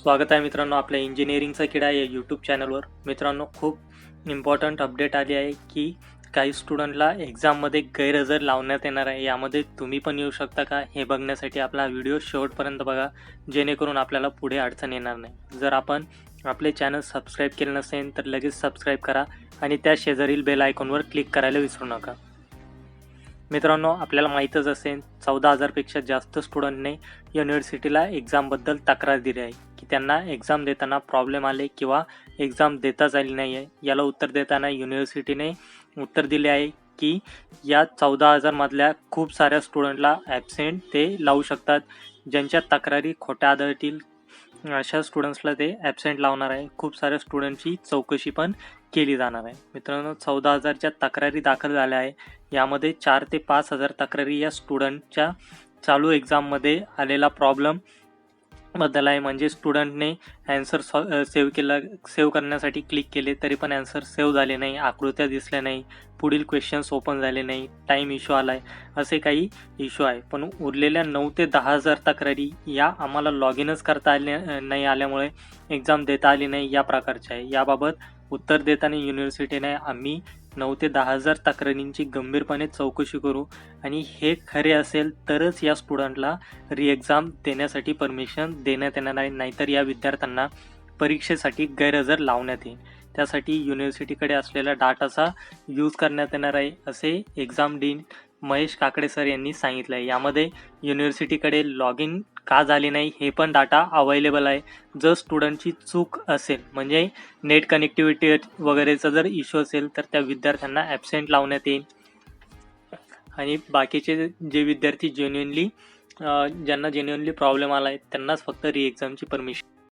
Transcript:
स्वागत आहे मित्रांनो आपल्या इंजिनिअरिंगचा किडा या यूट्यूब चॅनलवर. मित्रांनो, खूप इम्पॉर्टंट अपडेट आली आहे की काही स्टुडंटला एक्झाममध्ये गैरहजर लावण्यात येणार आहे. यामध्ये तुम्ही पण येऊ शकता का, हे बघण्यासाठी आपला व्हिडिओ शेवटपर्यंत बघा, जेणेकरून आपल्याला पुढे अडचण येणार नाही. जर आपण आपले चॅनल सबस्क्राईब केले नसेल तर लगेच सबस्क्राईब करा आणि त्या शेजारील बेल आयकॉनवर क्लिक करायला विसरू नका. मित्रांनो, आपल्याला माहीतच असेल 14,000पेक्षा जास्त स्टुडंटने युनिव्हर्सिटीला एक्झामबद्दल तक्रार दिली आहे की त्यांना एक्झाम देताना प्रॉब्लेम आले किंवा एक्झाम देताच आली नाही आहे. याला उत्तर देताना युनिव्हर्सिटीने उत्तर दिले आहे की या 14,000मधल्या खूप साऱ्या स्टुडंटला ॲबसेंट ते लावू शकतात. ज्यांच्या तक्रारी खोट्या आढळतील अशा स्टुडंट्सला ते ॲबसेंट लावणार आहे. खूप साऱ्या स्टुडंटची चौकशी पण केली जाणार आहे. मित्रांनो, 14,000च्या तक्रारी दाखल झाल्या आहे. यामध्ये 4 ते 5,000 तक्रारी या स्टुडंटच्या चालू एक्झाममध्ये आलेला प्रॉब्लेम बद्दल आहे. म्हणजे स्टुडंटने ॲन्सर सेव्ह करण्यासाठी क्लिक केले तरी पण ॲन्सर सेव्ह झाले नाही, आकृत्या दिसल्या नाही, पुढील क्वेश्चन्स ओपन झाले नाही, टाईम इश्यू आला आहे, असे काही इश्यू आहे. पण उरलेल्या 9 ते 10,000 तक्रारी या आम्हाला लॉग इनच करता आले नाही आल्यामुळे एक्झाम देता आली नाही या प्रकारच्या आहे. याबाबत उत्तर देताना युनिव्हर्सिटीने आम्ही 9 ते 10,000 तक्रारींची गंभीरपणे चौकशी करू आणि हे खरे असेल तरच या स्टुडंटला एक्झाम देण्यासाठी परमिशन देण्यात येणार आहे. नाहीतर या विद्यार्थ्यांना परीक्षेसाठी गैरहजर लावण्यात येईल. त्यासाठी युनिव्हर्सिटीकडे असलेल्या डाटाचा यूज करण्यात येणार आहे, असे exam dean Mahesh Kakade sir यांनी सांगितलं आहे. यामध्ये युनिव्हर्सिटीकडे लॉग इन का झाले नाही हे पण डाटा अवेलेबल आहे. जर स्टुडंटची चूक असेल, म्हणजे नेट कनेक्टिव्हिटी वगैरेचा जर इश्यू असेल तर त्या विद्यार्थ्यांना ॲबसेंट लावण्यात येईल आणि बाकीचे जे विद्यार्थी ज्यांना जेन्युइनली प्रॉब्लेम आला आहे त्यांनाच फक्त एक्झामची परमिशन